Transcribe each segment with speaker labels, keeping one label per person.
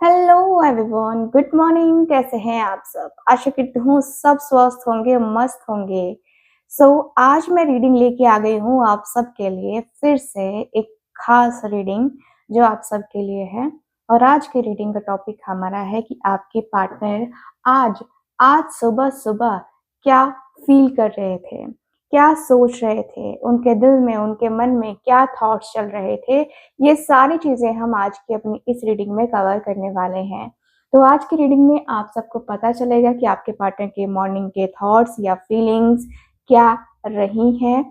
Speaker 1: Hello everyone, good morning. कैसे हैं आप सब? आशा करती हूँ सब स्वस्थ होंगे, मस्त होंगे। आज मैं रीडिंग लेके आ गई हूँ आप सबके लिए फिर से एक खास रीडिंग जो आप सबके लिए है। और आज के रीडिंग का टॉपिक हमारा है कि आपके पार्टनर आज आज सुबह सुबह क्या फील कर रहे थे, क्या सोच रहे थे, उनके दिल में, उनके मन में क्या थॉट्स चल रहे थे। ये सारी चीजें हम आज की अपनी इस रीडिंग में कवर करने वाले हैं। तो आज की रीडिंग में आप सबको पता चलेगा कि आपके पार्टनर के मॉर्निंग के थॉट्स या फीलिंग्स क्या रही हैं,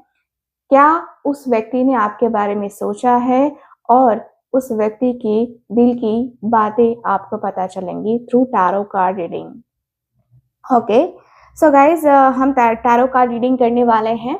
Speaker 1: क्या उस व्यक्ति ने आपके बारे में सोचा है, और उस व्यक्ति की दिल की बातें आपको पता चलेंगी through tarot card reading. Okay, so guys हम टैरो कार्ड रीडिंग करने वाले हैं।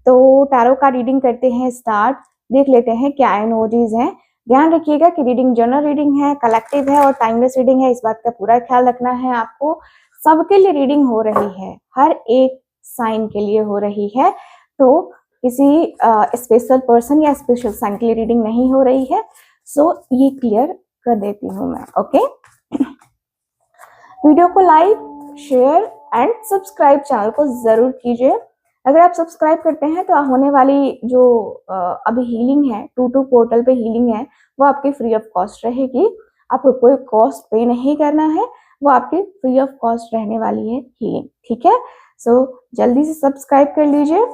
Speaker 1: तो टैरो कार्ड रीडिंग करते हैं स्टार्ट। देख लेते हैं क्या एनर्जीज हैं। ध्यान रखिएगा कि रीडिंग जनरल रीडिंग है, कलेक्टिव है और टाइमलेस रीडिंग है। इस बात का पूरा ख्याल रखना है आपको। सबके लिए रीडिंग हो रही है, हर एक साइन के लिए हो रही है। तो किसी स्पेशल पर्सन या स्पेशल साइन के लिए रीडिंग नहीं हो रही है। ये क्लियर कर देती हूँ मैं। ओके, वीडियो को like, share and subscribe channel को जरूर कीजिए। अगर आप सब्सक्राइब करते हैं तो होने वाली जो अभी हीलिंग है, टू पोर्टल पे हीलिंग है, वो आपकी फ्री ऑफ कॉस्ट रहेगी। आपको कोई कॉस्ट पे नहीं करना है, वो आपकी फ्री ऑफ कॉस्ट रहने वाली है हीलिंग। ठीक है, जल्दी से सब्सक्राइब कर लीजिए।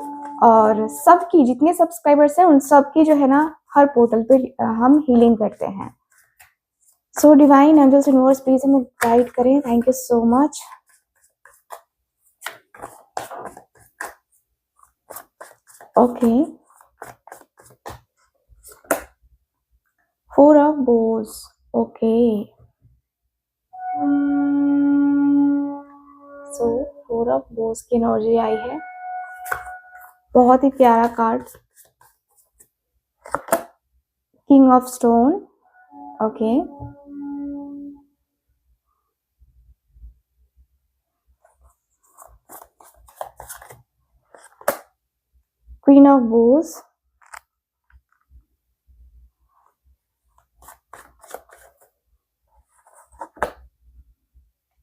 Speaker 1: और सबकी जितने सब्सक्राइबर्स हैं उन सबकी जो है ना, हर पोर्टल पे हम हीलिंग करते हैं। डिवाइन एंजल्स यूनिवर्स प्लीज हमें गाइड करें। Thank you so much. Okay, 4 of Bows। Okay, 4 of Bows की एनर्जी आई है। बहुत ही प्यारा card, king of stone. Okay, queen of bows,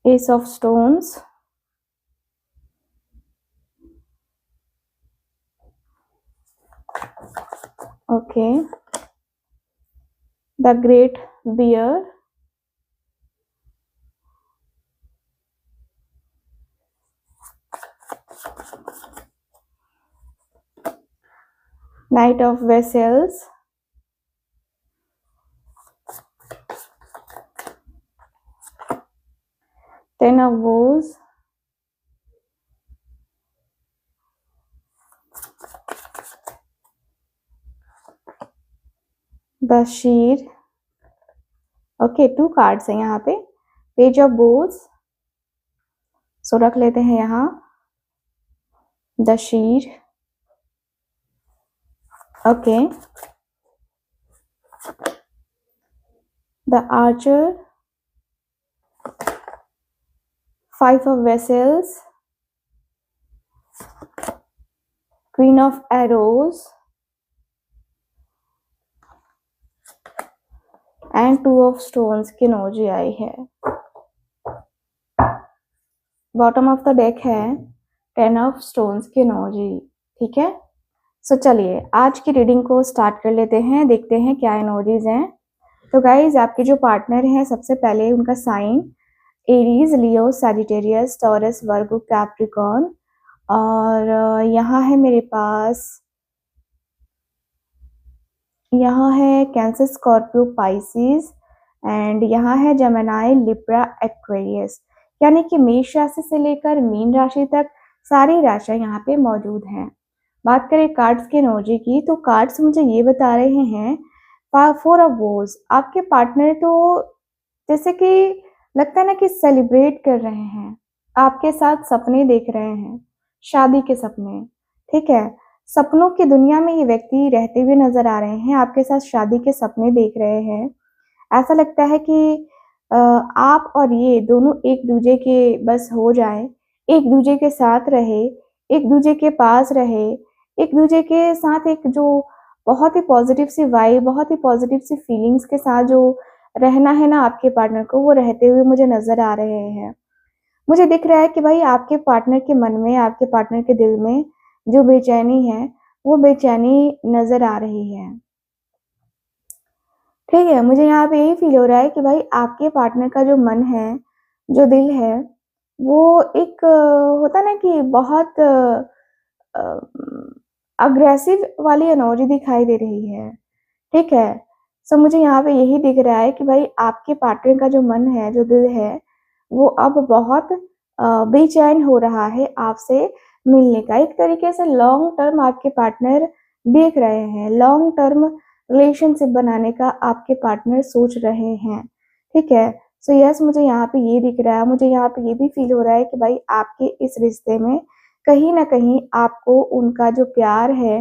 Speaker 1: ace of stones, okay, the great bear, knight of vessels, ten of bows, the seer. Okay, 2 cards हैं यहाँ पे, page of बोज। रख लेते हैं यहाँ the seer. Okay, the archer, 5 of vessels, queen of arrows and 2 of stones की energy आई है। बॉटम ऑफ द डेक है 10 of stones की एनर्जी। ठीक है, चलिए आज की रीडिंग को स्टार्ट कर लेते हैं। देखते हैं क्या एनर्जीज हैं। तो गाइज, आपके जो पार्टनर हैं, सबसे पहले उनका साइन एरीज, लियो, सैजिटेरियस, टॉरस, वर्गो, कैप्रिकॉर्न। और यहाँ है मेरे पास, यहाँ है कैंसर, स्कॉर्पियो, पाइसिस एंड यहाँ है जेमिनी, लिब्रा, एक्वेरियस। यानी कि मेष राशि से लेकर मीन राशि तक सारी राशियां यहाँ पे मौजूद हैं। बात करें कार्ड्स की एनर्जी की, तो कार्ड्स मुझे ये बता रहे हैं 4 of Wands। आपके पार्टनर तो जैसे कि लगता है ना कि सेलिब्रेट कर रहे हैं, आपके साथ सपने देख रहे हैं, शादी के सपने। ठीक है, सपनों की दुनिया में ये व्यक्ति रहते हुए नजर आ रहे हैं, आपके साथ शादी के सपने देख रहे हैं। ऐसा लगता है कि आप और ये दोनों एक दूसरे के बस हो जाए, एक दूसरे के साथ रहे, एक दूसरे के पास रहे, एक दूसरे के साथ एक जो बहुत ही पॉजिटिव सी वाइब, बहुत ही पॉजिटिव सी फीलिंग्स के साथ जो रहना है ना आपके पार्टनर को, वो रहते हुए मुझे नज़र आ रहे हैं। मुझे दिख रहा है कि भाई आपके पार्टनर के मन में, आपके पार्टनर के दिल में जो बेचैनी है, वो बेचैनी नज़र आ रही है। ठीक है, मुझे यहाँ पे यही फ़ील हो रहा है कि भाई आपके पार्टनर का जो मन है, जो दिल है, वो एक होता है ना कि बहुत अग्रेसिव वाली एनर्जी दिखाई दे रही है, ठीक है? सो मुझे यहाँ पे यही दिख रहा है कि भाई आपके पार्टनर का जो मन है, जो दिल है, वो अब बहुत बेचैन हो रहा है आपसे मिलने का। एक तरीके से लॉन्ग टर्म आपके पार्टनर देख रहे हैं, लॉन्ग टर्म रिलेशनशिप बनाने का आपके पार्टनर सोच रहे हैं, ठीक है? सो यस मुझे यहाँ पे ये दिख रहा है, मुझे यहाँ पे ये भी फ़ील हो रहा है कि भाई आपके इस रिश्ते में कहीं न कहीं आपको उनका जो प्यार है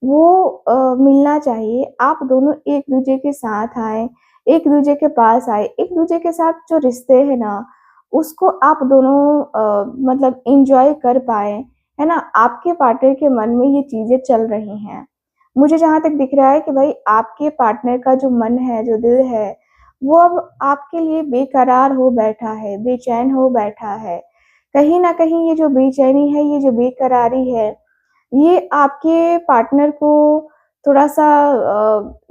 Speaker 1: वो मिलना चाहिए। आप दोनों एक-दूजे के साथ आएँ, एक-दूजे के पास आएँ, एक-दूजे के साथ जो रिश्ते हैं ना, उसको आप दोनों मतलब एन्जॉय कर पाएँ, है ना? आपके पार्टनर के मन में ये चीज़ें चल रही हैं। मुझे जहाँ तक दिख रहा है कि भाई आपके पार्टनर का जो मन है, जो दिल है, वो अब आपके लिए बेकरार हो बैठा है, बेचैन हो बैठा है। कहीं न कहीं ये जो बेचैनी है, ये जो बेकरारी है, ये आपके पार्टनर को थोड़ा-सा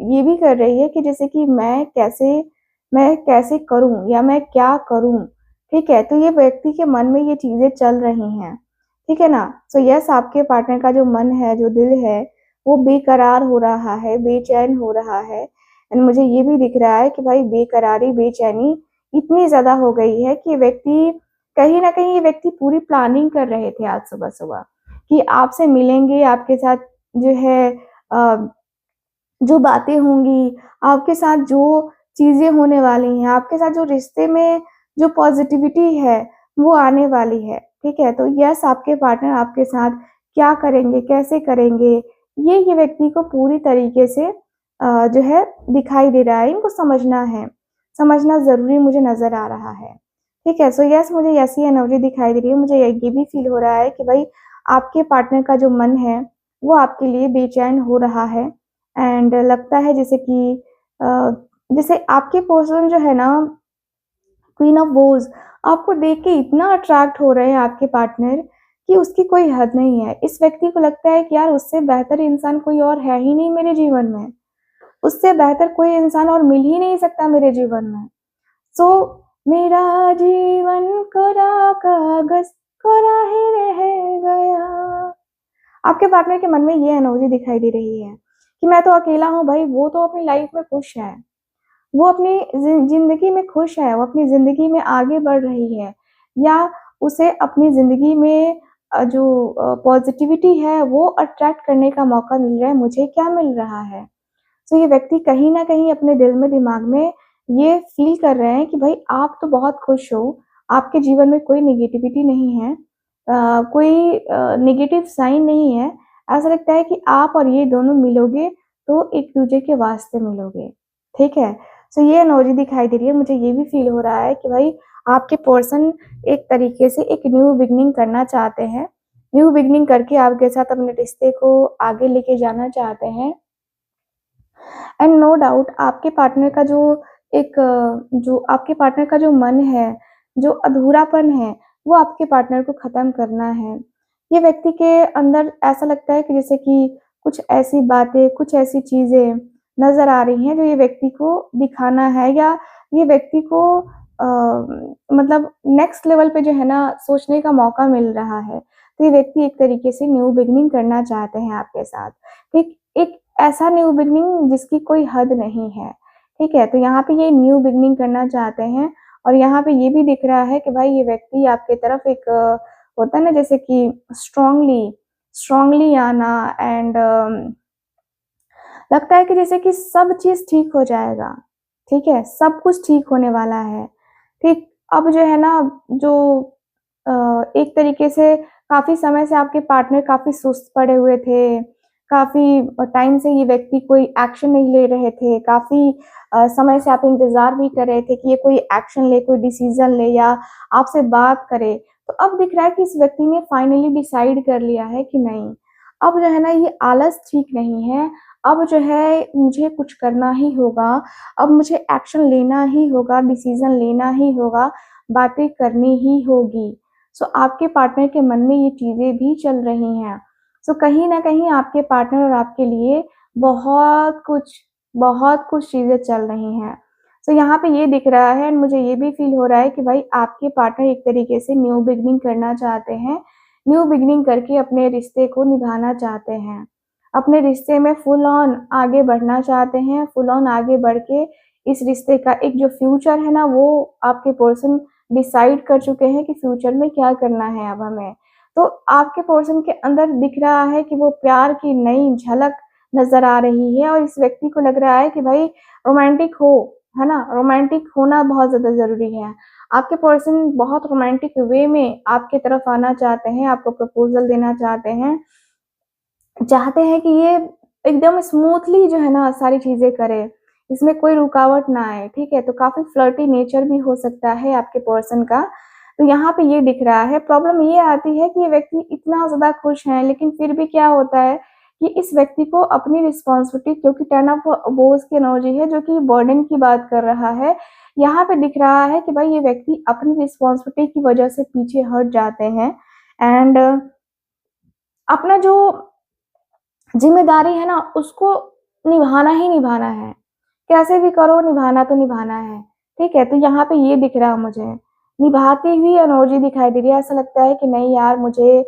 Speaker 1: ये भी कर रही है कि जैसे कि मैं कैसे करूँ या मैं क्या करूँ? ठीक है? तो ये व्यक्ति के मन में ये चीज़ें चल रही हैं, ठीक है ना? सो यस आपके पार्टनर का जो मन है, जो दिल है, वो बेकरार हो रहा है, बेचैन हो रहा है एंड मुझे ये भी दिख रहा है कि भाई बेकरारी, बेचैनी इतनी ज़्यादा हो गई है कि व्यक्ति कहीं न कहीं ये व्यक्ति पूरी प्लानिंग कर रहे थे आज सुबह-सुबह। कि आपसे मिलेंगे, आपके साथ जो है अ, जो बातें होंगी, आपके साथ जो चीज़ें होने वाली हैं, आपके साथ जो रिश्ते में जो पॉज़िटिविटी है, वो आने वाली है, ठीक है? तो यस आपके पार्टनर आपके साथ क्या करेंगे, कैसे करेंगे, ये व्यक्ति को पूरी तरीके से जो है दिखाई दे रहा है, इनको समझना है, समझना ज़रूरी मुझे नज़र आ रहा है, ठीक है? सो यस मुझे ऐसी एनर्जी दिखाई दे रही है, मुझे ये भी फ़ील हो रहा है कि भई आपके पार्टनर का जो मन है, वो आपके लिए बेचैन हो रहा है एंड लगता है जैसे कि अ, जैसे आपके पर्सन जो है ना क्वीन ऑफ वोज़ आपको देख के इतना अट्रैक्ट हो रहे हैं आपके पार्टनर कि उसकी कोई हद नहीं है। इस व्यक्ति को लगता है कि यार उससे बेहतर इंसान कोई और है ही नहीं मेरे जीवन में। उससे बेहतर कोई इंसान और मिल ही नहीं सकता मेरे जीवन में। सो मेरा जीवन कोरा कागज़ कोरा ही रह गया। आपके पार्टनर के मन में ये एनर्जी दिखाई दे रही है कि मैं तो अकेला हूँ भाई, वो तो अपनी लाइफ में खुश है। वो अपनी ज़िंदगी में खुश है, वो अपनी ज़िंदगी में आगे बढ़ रही है या उसे अपनी ज़िंदगी में जो पॉज़िटिविटी है वो अट्रैक्ट करने का मौका मिल रहा है, मुझे क्या मिल रहा है? तो ये व्यक्ति कहीं न कहीं अपने दिल में, दिमाग में ये फ़ील कर रहे हैं कि भाई आप तो बहुत खुश हो, आपके जीवन में कोई नेगेटिविटी नहीं है कोई नेगेटिव साइन नहीं है। ऐसा लगता है कि आप और ये दोनों मिलोगे तो एक-दूजे के वास्ते मिलोगे, ठीक है? सो ये एनर्जी दिखाई दे रही है, मुझे ये भी फ़ील हो रहा है कि भाई आपके पर्सन एक तरीके से एक न्यू बिगिनिंग करना चाहते हैं। न्यू बिगिनिंग करके आपके साथ अपने रिश्ते को आगे लेके जाना चाहते हैं। एंड नो डाउट आपके पार्टनर का जो आपके पार्टनर का जो मन है, जो अधूरापन है, वो आपके पार्टनर को ख़त्म करना है। ये व्यक्ति के अंदर ऐसा लगता है कि जैसे कि कुछ ऐसी बातें, कुछ ऐसी चीज़ें नज़र आ रही हैं जो ये व्यक्ति को दिखाना है या ये व्यक्ति को अ, मतलब नेक्स्ट लेवल पे जो है ना सोचने का मौका मिल रहा है। तो ये व्यक्ति एक तरीके से न्यू बिगिनिंग करना चाहते हैं आपके साथ। एक एक ऐसा न्यू बिगिनिंग जिसकी कोई हद नहीं है, ठीक है? तो यहाँ पे ये न्यू बिगिनिंग करना चाहते हैं और यहाँ पे ये भी दिख रहा है कि भाई ये व्यक्ति आपकी तरफ एक होता है ना जैसे कि स्ट्रॉन्गली स्ट्रॉन्गली आना एंड लगता है कि जैसे कि सब चीज़ ठीक हो जाएगा, ठीक है? सब कुछ ठीक होने वाला है, ठीक? अब जो है ना जो एक तरीके से काफ़ी समय से आपके पार्टनर काफ़ी सुस्त पड़े हुए थे, काफ़ी टाइम से ये व्यक्ति कोई एक्शन नहीं ले रहे थे, काफ़ी समय से आप इंतज़ार भी कर रहे थे कि ये कोई एक्शन ले, कोई डिसीज़न ले या आपसे बात करे। तो अब दिख रहा है कि इस व्यक्ति ने फाइनली डिसाइड कर लिया है कि नहीं, अब जो है ना ये आलस ठीक नहीं है, अब जो है मुझे कुछ करना ही होगा, अब मुझे एक्शन लेना ही होगा, डिसीज़न लेना ही होगा, बातें करनी ही होगी। सो आपके पार्टनर के मन में ये चीज़ें भी चल रही हैं। सो कहीं न कहीं आपके पार्टनर और आपके लिए बहुत कुछ चीज़ें चल रही हैं। सो यहाँ पे ये दिख रहा है एंड मुझे ये भी फ़ील हो रहा है कि भाई आपके पार्टनर एक तरीके से न्यू बिगिनिंग करना चाहते हैं। न्यू बिगिनिंग करके अपने रिश्ते को निभाना चाहते हैं। अपने रिश्ते में फुल ऑन आगे बढ़ना चाहते हैं, फुल ऑन आगे बढ़ के इस रिश्ते का एक जो फ्यूचर है ना, वो आपके पर्सन डिसाइड कर चुके हैं कि फ्यूचर में क्या करना है अब हमें। तो आपके पर्सन के अंदर दिख रहा है कि वो प्यार की नई झलक नज़र आ रही है और इस व्यक्ति को लग रहा है कि भाई रोमांटिक हो, है ना? रोमांटिक होना बहुत ज़्यादा ज़रूरी है। आपके पर्सन बहुत रोमांटिक वे में आपकी तरफ आना चाहते हैं, आपको प्रपोज़ल देना चाहते हैं कि ये एकदम स्मूथली जो है ना सारी चीज़ें करे, इसमें कोई रुकावट ना आए, ठीक है? तो काफ़ी फ्लर्टी नेचर भी हो सकता है आपके पर्सन का, तो यहाँ पे ये दिख रहा है। प्रॉब्लम ये आती है कि ये व्यक्ति इतना ज़्यादा खुश हैं, लेकिन फिर भी क्या होता है कि इस व्यक्ति को अपनी रिस्पॉन्सिबिलिटी, क्योंकि 10 ऑफ वोज़ की एनर्जी है जो कि बर्डन की बात कर रहा है, यहाँ पे दिख रहा है कि भाई ये व्यक्ति अपनी रिस्पॉन्सिबिलिटी की वजह से पीछे हट जाते हैं एंड अपना जो ज़िम्मेदारी है ना, उसको निभाना ही निभाना है। कैसे भी करो निभाना तो निभाना है, ठीक है? तो यहाँ पे ये दिख रहा मुझे, निभाती हुई एनर्जी दिखाई दे रही है। ऐसा लगता है कि नहीं यार मुझे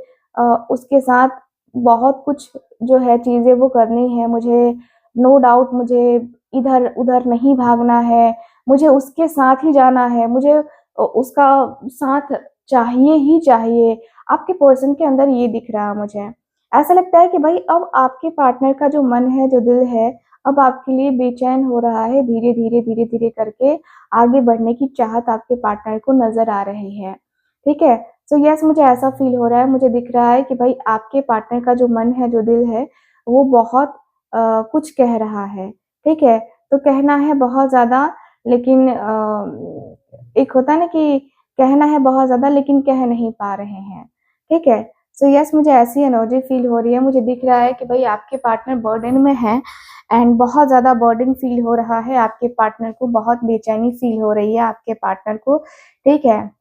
Speaker 1: उसके साथ बहुत कुछ जो है चीज़ें वो करनी है, मुझे नो डाउट मुझे इधर-उधर नहीं भागना है, मुझे उसके साथ ही जाना है, मुझे उसका साथ चाहिए ही चाहिए। आपके पर्सन के अंदर ये दिख रहा मुझे। ऐसा लगता है कि भाई अब आपके पार्टनर का जो मन है, जो दिल है, अब आपके लिए बेचैन हो रहा है, धीरे-धीरे, धीरे-धीरे करके आगे बढ़ने की चाहत आपके पार्टनर को नज़र आ रही है, ठीक है? सो यस मुझे ऐसा फ़ील हो रहा है, मुझे दिख रहा है कि भाई आपके पार्टनर का जो मन है, जो दिल है, वो बहुत कुछ कह रहा है, ठीक है? तो कहना है बहुत ज़्यादा लेकिन एक होता है ना कि कहना है बहुत ज़्यादा लेकिन कह नहीं पा रहे हैं, ठीक है? सो यस मुझे ऐसी एनर्जी फ़ील हो रही है, मुझे दिख रहा है कि भई आपके पार्टनर बर्डन में हैं एंड बहुत ज़्यादा बर्डन फ़ील हो रहा है आपके पार्टनर को, बहुत बेचैनी फ़ील हो रही है आपके पार्टनर को, ठीक है?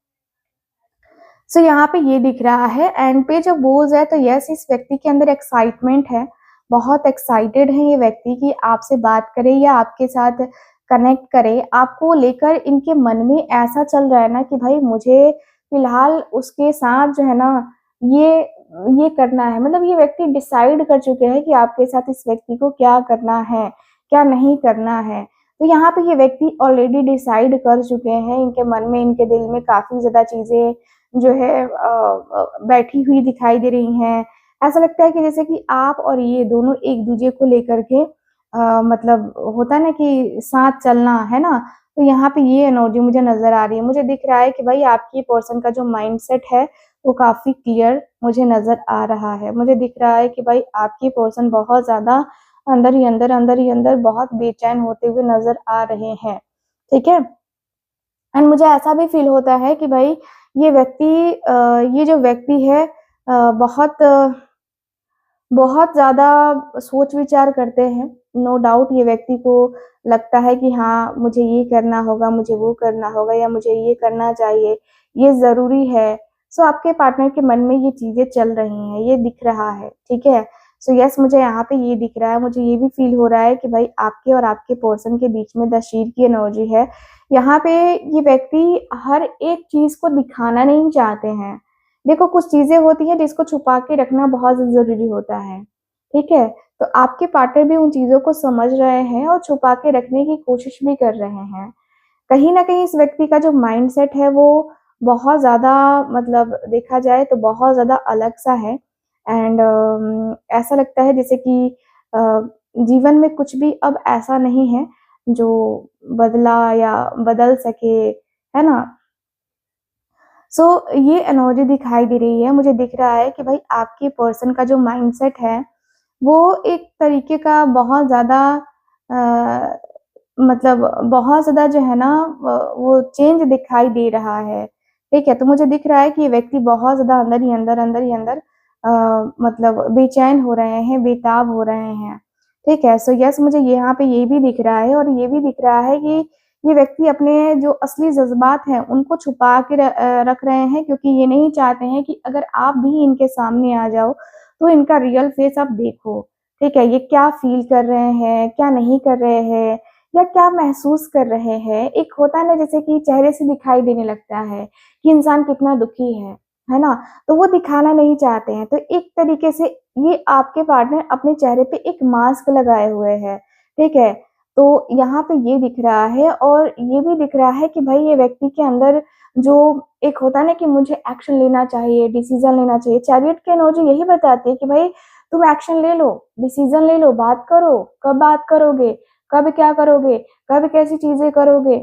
Speaker 1: सो यहाँ पे ये दिख रहा है एंड पे जो बोझ है तो यस इस व्यक्ति के अंदर एक्साइटमेंट है, बहुत एक्साइटेड है ये व्यक्ति कि आपसे बात करे या आपके साथ कनेक्ट करे। आपको लेकर इनके मन में ऐसा चल रहा है ना कि भाई मुझे फिलहाल उसके साथ जो है ना ये ये करना है। मतलब ये व्यक्ति डिसाइड कर चुके हैं कि आपके साथ इस व्यक्ति को क्या करना है, क्या नहीं करना है। तो यहाँ पे ये व्यक्ति ऑलरेडी डिसाइड कर चुके हैं, इनके मन में, इनके दिल में काफ़ी ज़्यादा चीज़ें जो है बैठी हुई दिखाई दे रही हैं। ऐसा लगता है कि जैसे कि आप और ये दोनों एक-दूसरे को लेकर के मतलब होता है ना कि साथ चलना, है ना? तो यहाँ पे ये एनर्जी मुझे नज़र आ रही है। मुझे दिख रहा है कि भाई आपकी पर्सन का जो माइंडसेट है, वो काफ़ी क्लियर मुझे नज़र आ रहा है। मुझे दिख रहा है कि भाई आपकी पर्सन बहुत ज़्यादा अंदर ही अंदर बहुत बेचैन होते हुए नज़र आ रहे हैं। ठीक है? एंड मुझे ऐसा भी फ़ील होता है कि भाई ये जो व्यक्ति है बहुत बहुत ज़्यादा सोच-विचार करते हैं। नो डाउट ये व्यक्ति को लगता है कि हाँ, मुझे ये करना होगा, मुझे वो करना होगा या मुझे ये करना चाहिए, ये ज़रूरी है। सो आपके पार्टनर के मन में ये चीज़ें चल रही हैं, ये दिख रहा है, ठीक है? सो यस मुझे यहाँ पे ये दिख रहा है, मुझे ये भी फ़ील हो रहा है कि भाई आपके और आपके पर्सन के बीच में द शीर की एनर्जी है। यहाँ पे ये व्यक्ति हर एक चीज़ को दिखाना नहीं चाहते हैं। देखो कुछ चीज़ें होती हैं जिसको छुपा के रखना बहुत ज़रूरी होता है, ठीक है? तो आपके पार्टनर भी उन चीज़ों को समझ रहे हैं और छुपा के रखने की कोशिश भी कर रहे हैं। कहीं न कहीं इस व्यक्ति का जो माइंडसेट है वो बहुत ज़्यादा मतलब देखा जाए तो बहुत ज़्यादा अलग-सा है एंड ऐसा लगता है जैसे कि अ, जीवन में कुछ भी अब ऐसा नहीं है जो बदला या बदल सके, है ना? सो ये एनर्जी दिखाई दे रही है, मुझे दिख रहा है कि भाई आपके पर्सन का जो माइंडसेट है, वो एक तरीके का बहुत ज़्यादा अ, मतलब बहुत ज़्यादा जो है ना वो चेंज दिखाई दे रहा है, ठीक है? तो मुझे दिख रहा है कि ये व्यक्ति बहुत ज़्यादा अंदर ही अंदर मतलब बेचैन हो रहे हैं, बेताब हो रहे हैं, ठीक है। सो यस, मुझे यहाँ पे ये भी दिख रहा है और ये भी दिख रहा है कि ये व्यक्ति अपने जो असली जज्बात हैं उनको छुपा के रख रहे हैं, क्योंकि ये नहीं चाहते हैं कि अगर आप भी इनके सामने आ जाओ तो इनका रियल फेस आप देखो। ठीक है, ये क्या फील कर रहे हैं, क्या नहीं कर रहे हैं, या क्या महसूस कर रहे हैं। एक होता है ना, जैसे कि चेहरे से दिखाई देने लगता है कि इंसान कितना दुखी है ना? तो वो दिखाना नहीं चाहते हैं। तो एक तरीके से ये आपके पार्टनर अपने चेहरे पे एक मास्क लगाए हुए हैं, ठीक है? तो यहाँ पे ये दिख रहा है और ये भी दिख रहा है कि भाई ये व्यक्ति के अंदर जो एक होता है ना कि मुझे एक्शन लेना चाहिए, डिसीज़न लेना चाहिए। चैरियट की एनर्जी यही बताती है कि भाई तुम एक्शन ले लो, डिसीज़न ले लो, बात करो। कब बात करोगे? कब क्या करोगे? कब कैसी चीज़ें करोगे?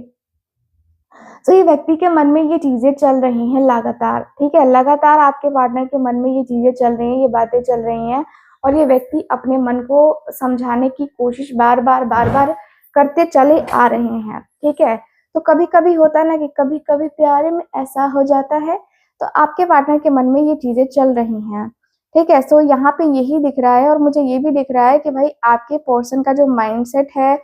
Speaker 1: तो ये व्यक्ति के मन में ये चीज़ें चल रही हैं लगातार, ठीक है? लगातार आपके पार्टनर के मन में ये चीज़ें चल रही हैं, ये बातें चल रही हैं और ये व्यक्ति अपने मन को समझाने की कोशिश बार-बार करते चले आ रहे हैं, ठीक है? तो कभी-कभी होता है ना कि कभी-कभी प्यार में ऐसा हो जाता है, तो आपके पार्टनर के मन में ये चीज़ें चल रही हैं, ठीक है? सो यहाँ पे यही दिख रहा है और मुझे ये भी दिख रहा है कि भाई आपके पर्सन का जो माइंडसेट है,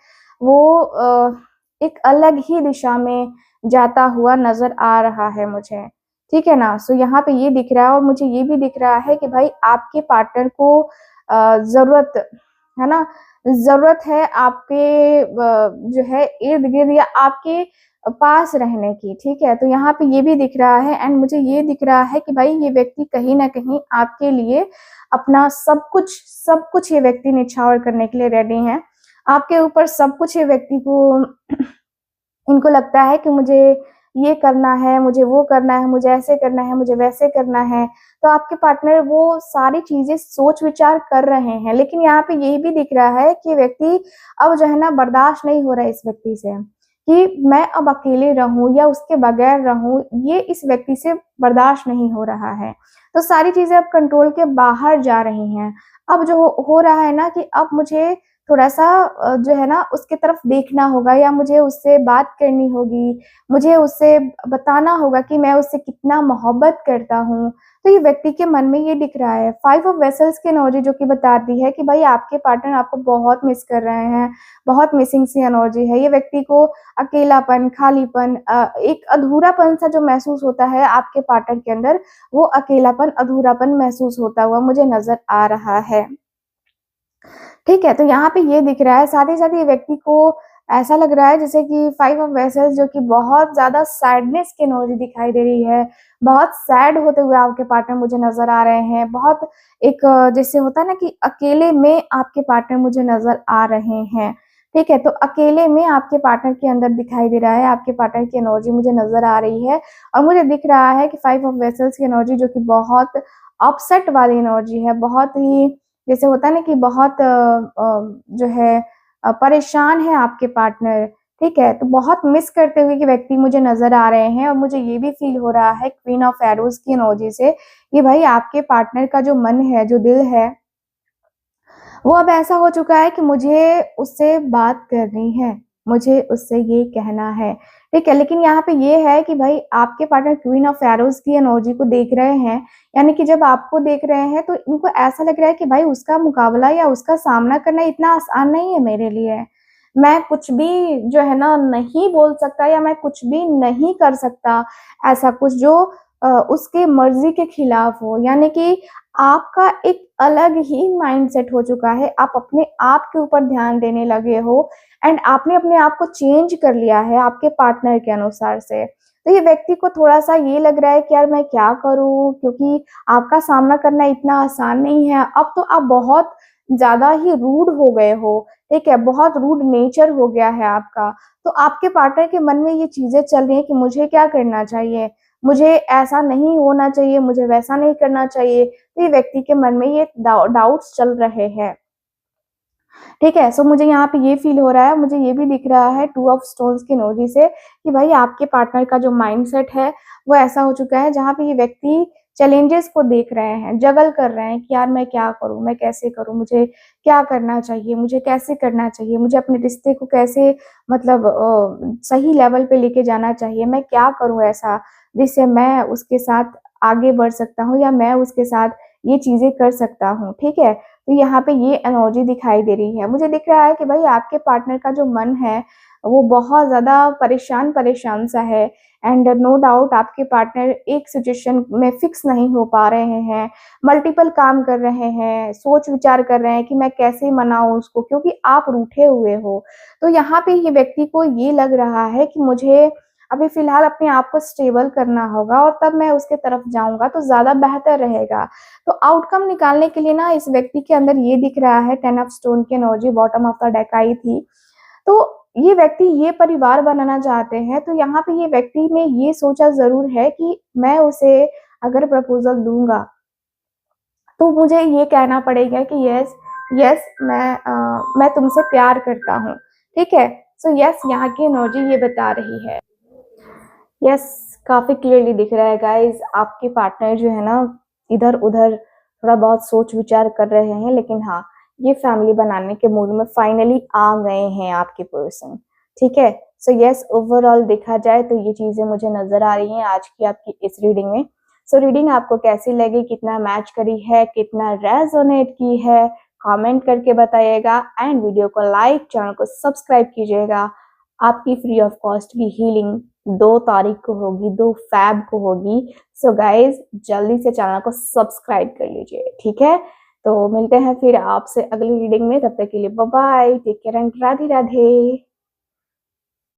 Speaker 1: वो एक अलग ही दिशा में जाता हुआ नज़र आ रहा है मुझे, ठीक है ना? सो यहाँ पे ये दिख रहा है और मुझे ये भी दिख रहा है कि भाई आपके पार्टनर को ज़रूरत है ना? ज़रूरत है आपके जो है इर्द-गिर्द या आपके पास रहने की, ठीक है? तो यहाँ पे ये भी दिख रहा है एंड मुझे ये दिख रहा है कि भाई ये व्यक्ति कहीं न कहीं आपके लिए अपना सब कुछ ये व्यक्ति न्यौछावर करने के लिए रेडी हैं। आपके ऊपर सब कुछ ये व्यक्ति को इनको लगता है कि मुझे ये करना है, मुझे वो करना है, मुझे ऐसे करना है, मुझे वैसे करना है। तो आपके पार्टनर वो सारी चीज़ें सोच-विचार कर रहे हैं, लेकिन यहाँ पे ये भी दिख रहा है कि व्यक्ति अब जो है ना बर्दाश्त नहीं हो रहा है इस व्यक्ति से, कि मैं अब अकेले रहूँ या उसके बगैर रहूँ, ये इस व्यक्ति से बर्दाश्त नहीं हो रहा है। तो सारी चीज़ें अब कंट्रोल के बाहर जा रही हैं। अब जो हो रहा है ना कि अब मुझे थोड़ा-सा जो है ना उसकी तरफ देखना होगा या मुझे उससे बात करनी होगी, मुझे उससे बताना होगा कि मैं उससे कितना मोहब्बत करता हूँ। तो ये व्यक्ति के मन में ये दिख रहा है। 5 ऑफ वेसल्स की एनर्जी जो कि बताती है कि भाई आपके पार्टनर आपको बहुत मिस कर रहे हैं, बहुत मिसिंग सी एनर्जी है। ये व्यक्ति को अकेलापन, खालीपन एक अधूरापन-सा जो महसूस होता है आपके पार्टनर के अंदर, वो अकेलापन, अधूरापन महसूस होता हुआ मुझे नज़र आ रहा है। ठीक है, तो यहाँ पे ये दिख रहा है, साथ ही साथ ये व्यक्ति को ऐसा लग रहा है जैसे कि 5 ऑफ वेसल्स जो कि बहुत ज़्यादा सैडनेस की एनर्जी दिखाई दे रही है। बहुत सैड होते हुए आपके पार्टनर मुझे नज़र आ रहे हैं। बहुत एक जैसे होता है ना कि अकेले में आपके पार्टनर मुझे नज़र आ रहे हैं। ठीक है, तो अकेले में आपके पार्टनर के अंदर दिखाई दे रहा है, आपके पार्टनर की एनर्जी मुझे नज़र आ रही है और मुझे दिख रहा है कि 5 ऑफ वेसल्स की एनर्जी जो कि बहुत अपसेट वाली एनर्जी है, बहुत ही जैसे होता है ना कि बहुत जो है परेशान है आपके पार्टनर, ठीक है? तो बहुत मिस करते हुए कि व्यक्ति मुझे नज़र आ रहे हैं और मुझे ये भी फ़ील हो रहा है क्वीन ऑफ एरोज़ की एनर्जी से कि भाई आपके पार्टनर का जो मन है, जो दिल है, वो अब ऐसा हो चुका है कि मुझे उससे बात करनी है, मुझे उससे ये कहना है, ठीक है? लेकिन यहाँ पे ये है कि भाई आपके पार्टनर क्वीन ऑफ एरोज़ की एनर्जी को देख रहे हैं, यानी कि जब आपको देख रहे हैं तो इनको ऐसा लग रहा है कि भाई उसका मुकाबला या उसका सामना करना इतना आसान नहीं है मेरे लिए। मैं कुछ भी जो है ना नहीं बोल सकता या मैं कुछ भी नहीं कर सकता, ऐसा कुछ जो उसके मर्ज़ी के खिलाफ हो। यानी कि आपका एक अलग ही माइंडसेट हो चुका है, आप अपने आप के ऊपर ध्यान देने लगे हो एंड आपने अपने आप को चेंज कर लिया है आपके पार्टनर के अनुसार से। तो ये व्यक्ति को थोड़ा-सा ये लग रहा है कि यार मैं क्या करूँ? क्योंकि आपका सामना करना इतना आसान नहीं है। अब तो आप बहुत ज़्यादा ही रूड हो गए हो, ठीक है? बहुत रूड नेचर हो गया है आपका। तो आपके पार्टनर के मन में ये चीज़ें चल रही हैं कि मुझे क्या करना चाहिए? मुझे ऐसा नहीं होना चाहिए, मुझे वैसा नहीं करना चाहिए। तो ये व्यक्ति के मन में ये डाउट्स चल रहे हैं। ठीक है, सो मुझे यहाँ पे ये फ़ील हो रहा है, मुझे ये भी दिख रहा है 2 ऑफ स्टोन्स की एनर्जी से कि भाई आपके पार्टनर का जो माइंडसेट है, वो ऐसा हो चुका है जहाँ पे ये व्यक्ति चैलेंजेस को देख रहे हैं, जगल कर रहे हैं कि यार मैं क्या करूँ, मैं कैसे करूँ, मुझे क्या करना चाहिए, मुझे कैसे करना चाहिए, मुझे अपने रिश्ते को कैसे मतलब सही लेवल पे लेके जाना चाहिए, मैं क्या करूँ ऐसा जिससे मैं उसके साथ आगे बढ़ सकता हूँ या मैं उसके साथ ये चीज़ें कर सकता हूँ, ठीक है? तो यहाँ पे ये एनर्जी दिखाई दे रही है। मुझे दिख रहा है कि भाई आपके पार्टनर का जो मन है वो बहुत ज़्यादा परेशान सा है एंड नो डाउट आपके पार्टनर एक सिचुएशन में फिक्स नहीं हो पा रहे हैं, मल्टीपल काम कर रहे हैं, सोच विचार कर रहे हैं कि मैं कैसे मनाऊँ उसको, क्योंकि आप रूठे हुए हो। तो यहाँ पे ये व्यक्ति को ये लग रहा है कि मुझे अभी फ़िलहाल अपने आप को स्टेबल करना होगा और तब मैं उसके तरफ जाऊँगा तो ज़्यादा बेहतर रहेगा। तो आउटकम निकालने के लिए ना इस व्यक्ति के अंदर ये दिख रहा है 10 ऑफ स्टोन की energy bottom of the deck आई थी। तो ये व्यक्ति ये परिवार बनाना चाहते हैं, तो यहाँ पे ये व्यक्ति ने ये सोचा ज़रूर है कि मैं उसे अगर प्रपोज़ल दूँगा, तो मुझे ये कहना पड़ेगा कि यस, यस मैं तुमसे प्यार करता हूँ, ठीक है? सो यस यहाँ की एनर्जी ये बता रही है। यस, काफ़ी क्लियरली दिख रहा है गाइज़, आपके पार्टनर जो है ना इधर-उधर थोड़ा बहुत सोच विचार कर रहे हैं, लेकिन हाँ, ये फैमिली बनाने के मूड में फाइनली आ गए हैं आपके पर्सन, ठीक है? सो यस, ओवरऑल देखा जाए तो ये चीज़ें मुझे नज़र आ रही हैं आज की आपकी इस रीडिंग में। सो रीडिंग आपको कैसी लगी, कितना मैच करी है, कितना रेजोनेट की है, कमेंट करके बताइएगा एंड वीडियो को लाइक, चैनल को सब्सक्राइब कीजिएगा। आपकी फ्री ऑफ कॉस्ट की हीलिंग 2 तारीख को होगी, 2 फ़ैब को होगी। सो गाइज़ जल्दी से चैनल को सब्सक्राइब कर लीजिए, ठीक है? तो मिलते हैं फिर आपसे अगली रीडिंग में, तब तक के लिए bye bye, take care and Radhe Radhe.